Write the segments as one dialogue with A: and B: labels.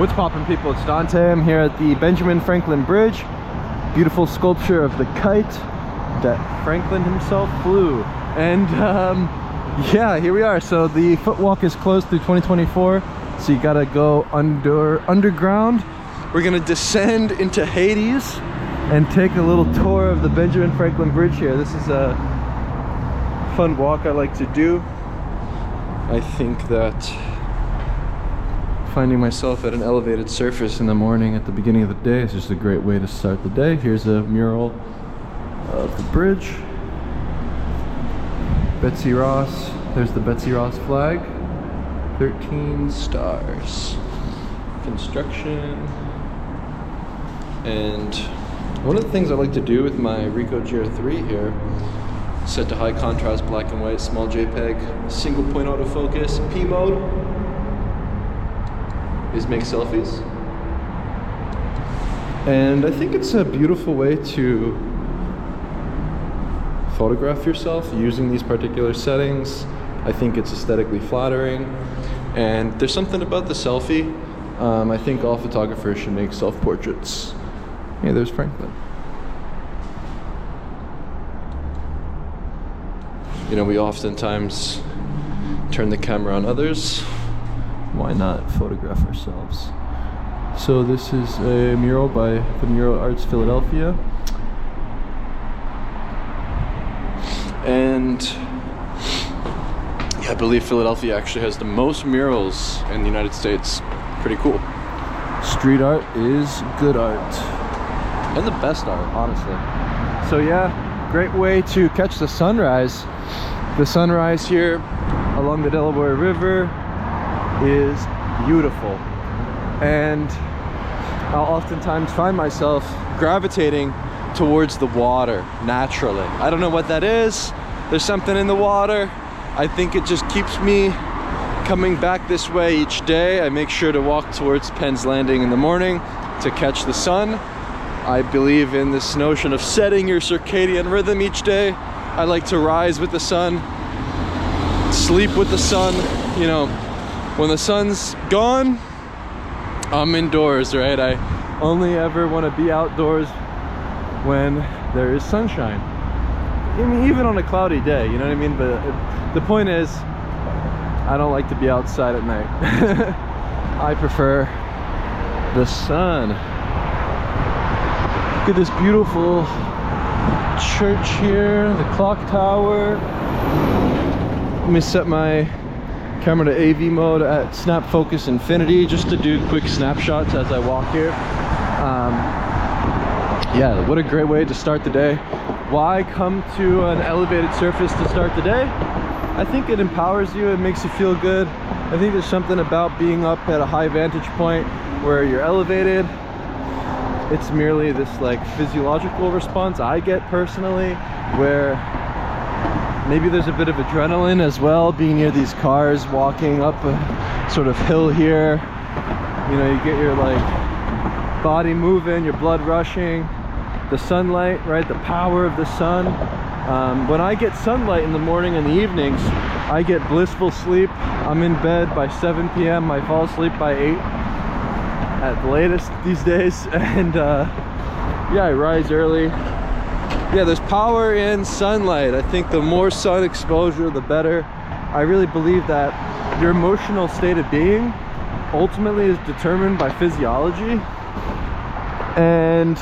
A: What's poppin', people? It's Dante. I'm here at the Benjamin Franklin Bridge. Beautiful sculpture of the kite that Franklin himself flew. And yeah, here we are. So the footwalk is closed through 2024, so you gotta go underground. We're gonna descend into Hades and take a little tour of the Benjamin Franklin Bridge here. This is a fun walk I like to do. I think that finding myself at an elevated surface in the morning at the beginning of the day is just a great way to start the day. Here's a mural of the bridge. Betsy Ross. There's the Betsy Ross flag. 13 stars. Construction. And one of the things I like to do with my Ricoh GR3 here, set to high contrast, black and white, small JPEG, single point autofocus, P mode, is make selfies. And I think it's a beautiful way to photograph yourself using these particular settings. I think it's aesthetically flattering, and there's something about the selfie. I think all photographers should make self-portraits. Hey, there's Franklin. You know, we oftentimes turn the camera on others. Why not photograph ourselves? So this is a mural by the Mural Arts Philadelphia. And yeah, I believe Philadelphia actually has the most murals in the United States. Pretty cool. Street art is good art. And the best art, honestly. So yeah, great way to catch the sunrise. The sunrise here along the Delaware River is beautiful. And I'll oftentimes find myself gravitating towards the water naturally. I don't know what that is. There's something in the water. I think it just keeps me coming back this way each day. I make sure to walk towards Penn's Landing in the morning to catch the sun. I believe in this notion of setting your circadian rhythm each day. I like to rise with the sun, sleep with the sun. You know, when the sun's gone, I'm indoors, right? I only ever want to be outdoors when there is sunshine. I mean, even on a cloudy day, you know what I mean? But the point is, I don't like to be outside at night. I prefer the sun. Look at this beautiful church here, the clock tower. Let me set my camera to AV mode at snap focus infinity just to do quick snapshots as I walk here. Yeah, what a great way to start the day. Why come to an elevated surface to start the day? I think it empowers you, it makes you feel good. I think there's something about being up at a high vantage point where you're elevated. It's merely this like physiological response I get personally, where maybe there's a bit of adrenaline as well, being near these cars, walking up a sort of hill here. You know, you get your like body moving, your blood rushing, the sunlight, right? The power of the sun. When I get sunlight in the morning and the evenings, I get blissful sleep. I'm in bed by 7 p.m. I fall asleep by 8 at the latest these days. And yeah, I rise early. Yeah, there's power in sunlight. I think the more sun exposure, the better. I really believe that your emotional state of being ultimately is determined by physiology and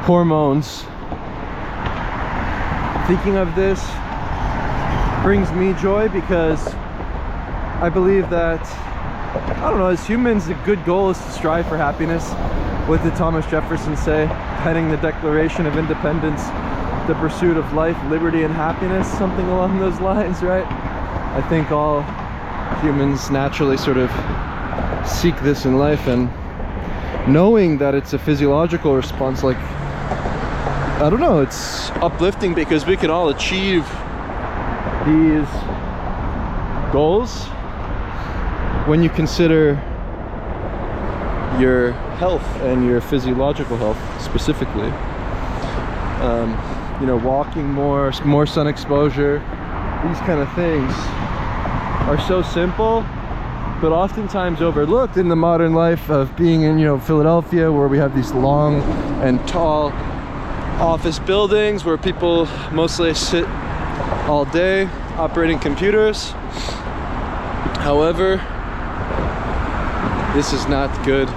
A: hormones. Thinking of this brings me joy because I believe that, I don't know, as humans, a good goal is to strive for happiness. What did Thomas Jefferson say? Penning the Declaration of Independence, the pursuit of life, liberty, and happiness, something along those lines, right? I think all humans naturally sort of seek this in life, and knowing that it's a physiological response, like, I don't know, it's uplifting because we can all achieve these goals when you consider your health and your physiological health specifically. You know, walking more sun exposure, these kind of things are so simple, but oftentimes overlooked in the modern life of being in, you know, Philadelphia, where we have these long and tall office buildings where people mostly sit all day operating computers. However, this is not good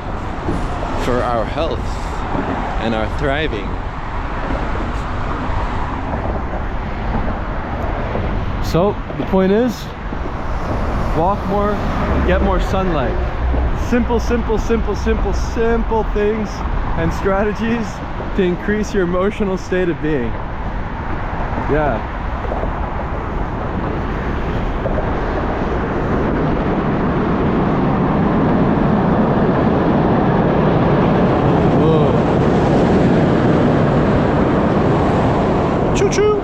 A: for our health and our thriving. So the point is, walk more, get more sunlight. Simple things and strategies to increase your emotional state of being. Yeah. Whoa. Choo-choo.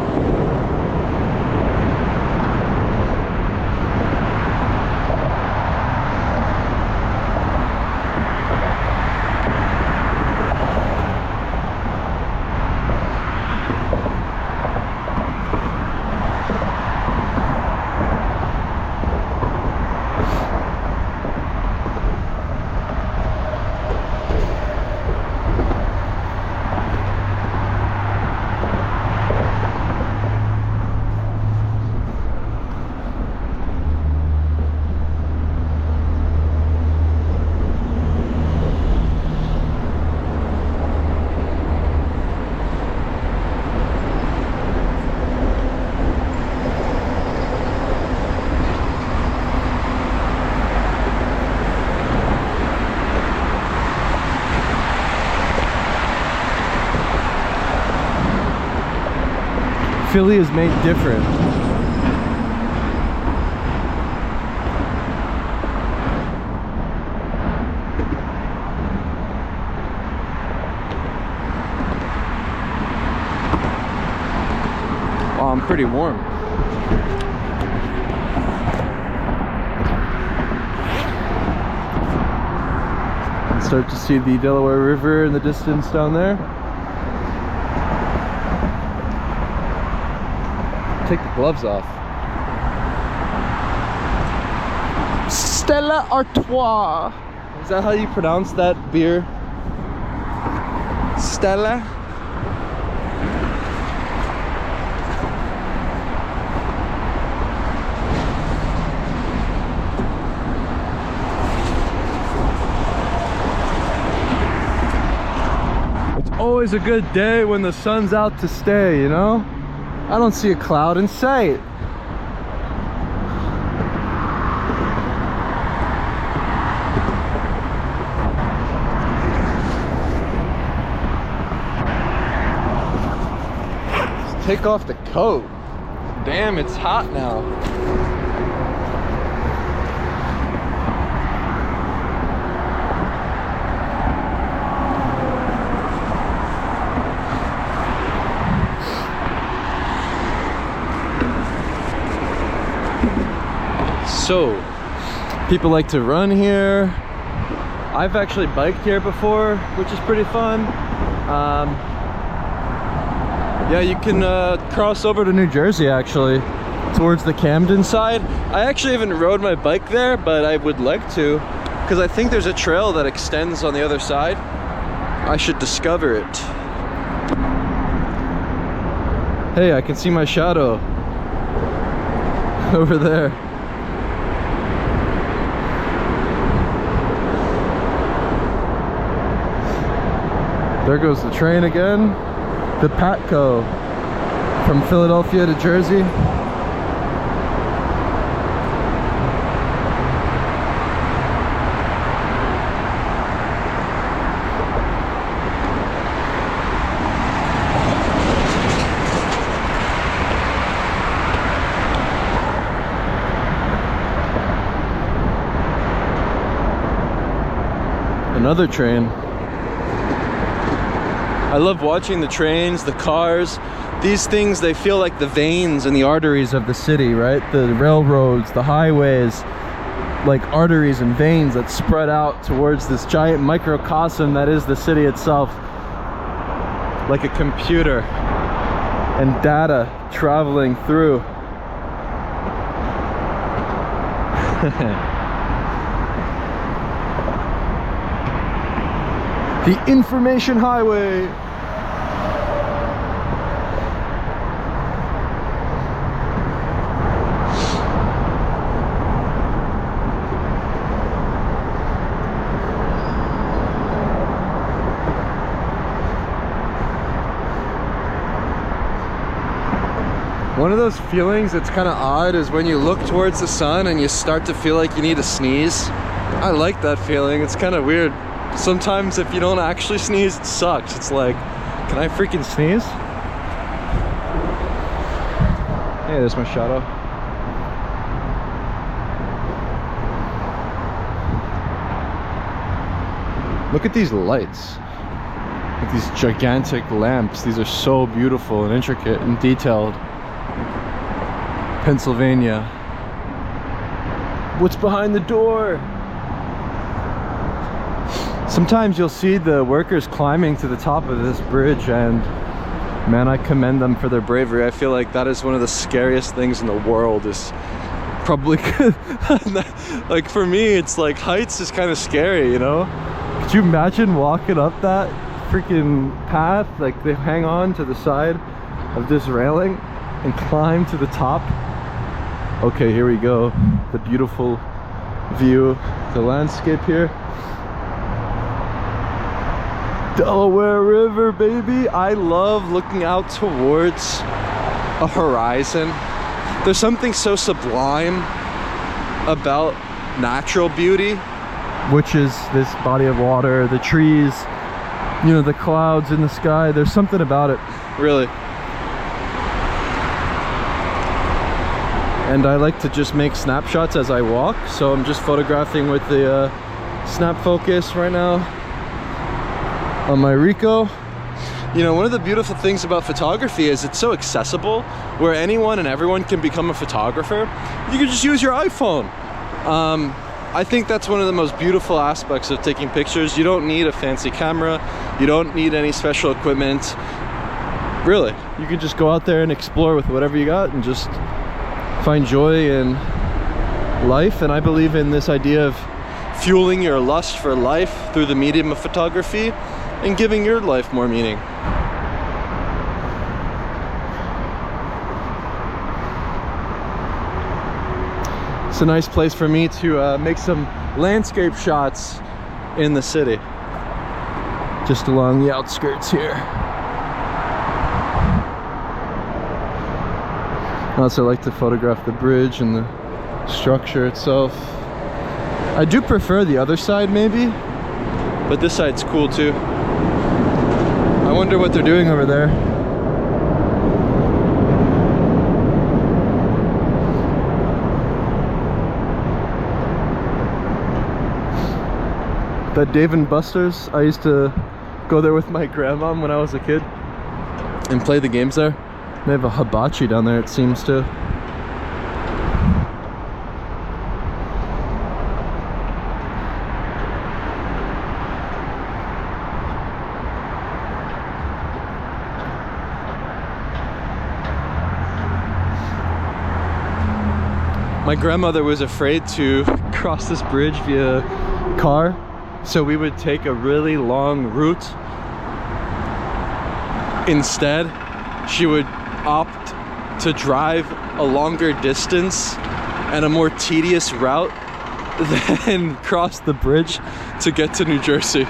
A: Philly is made different. Wow, I'm pretty warm. Start to see the Delaware River in the distance down there. Take the gloves off. Stella Artois. Is that how you pronounce that beer? Stella? It's always a good day when the sun's out to stay, you know? I don't see a cloud in sight. Let's take off the coat. Damn, it's hot now. So, people like to run here. I've actually biked here before, which is pretty fun. Yeah, you can cross over to New Jersey actually, towards the Camden side. I actually haven't rode my bike there, but I would like to, because I think there's a trail that extends on the other side. I should discover it. Hey, I can see my shadow over there. There goes the train again. The Patco from Philadelphia to Jersey. Another train. I love watching the trains, the cars. These things, they feel like the veins and the arteries of the city, right? The railroads, the highways, like arteries and veins that spread out towards this giant microcosm that is the city itself. Like a computer and data traveling through. The Information Highway. One of those feelings that's kind of odd is when you look towards the sun and you start to feel like you need to sneeze. I like that feeling. It's kind of weird. Sometimes if you don't actually sneeze, it sucks. It's like, can I freaking sneeze? Hey, there's my shadow. Look at these lights. Like these gigantic lamps. These are so beautiful and intricate and detailed. Pennsylvania. What's behind the door? Sometimes you'll see the workers climbing to the top of this bridge, and man, I commend them for their bravery. I feel like that is one of the scariest things in the world, is probably like for me it's like heights is kind of scary, you know? Could you imagine walking up that freaking path? Like they hang on to the side of this railing and climb to the top. Okay, here we go. The beautiful view, the landscape here. Delaware River, baby. I love looking out towards a horizon. There's something so sublime about natural beauty, which is this body of water, the trees, you know, the clouds in the sky. There's something about it, really. And I like to just make snapshots as I walk, so I'm just photographing with the snap focus right now on my Ricoh. You know, one of the beautiful things about photography is it's so accessible, where anyone and everyone can become a photographer. You can just use your iPhone. I think that's one of the most beautiful aspects of taking pictures. You don't need a fancy camera. You don't need any special equipment. Really, you can just go out there and explore with whatever you got and just find joy in life. And I believe in this idea of fueling your lust for life through the medium of photography and giving your life more meaning. It's a nice place for me to make some landscape shots in the city, just along the outskirts here. I also like to photograph the bridge and the structure itself. I do prefer the other side maybe, but this side's cool too. I wonder what they're doing over there. That Dave and Buster's, I used to go there with my grandma when I was a kid and play the games there. They have a hibachi down there, it seems to. My grandmother was afraid to cross this bridge via car, so we would take a really long route. Instead, she would opt to drive a longer distance and a more tedious route than cross the bridge to get to New Jersey.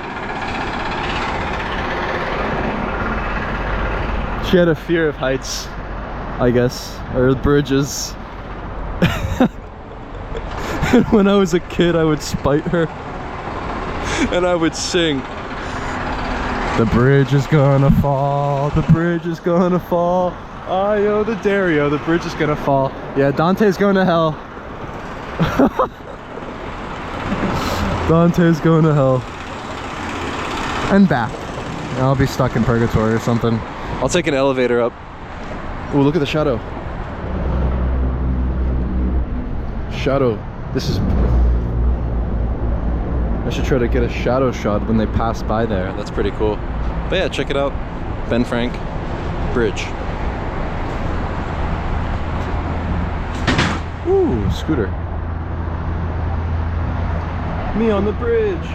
A: She had a fear of heights, I guess, or bridges. And when I was a kid, I would spite her and I would sing, "The bridge is gonna fall, the bridge is gonna fall. Io the Dario, the bridge is gonna fall." Yeah, Dante's going to hell. Dante's going to hell. And back. I'll be stuck in purgatory or something. I'll take an elevator up. Ooh, look at the shadow. Shadow. This is... I should try to get a shadow shot when they pass by there. That's pretty cool. But yeah, check it out. Ben Frank Bridge. Ooh, scooter. Me on the bridge.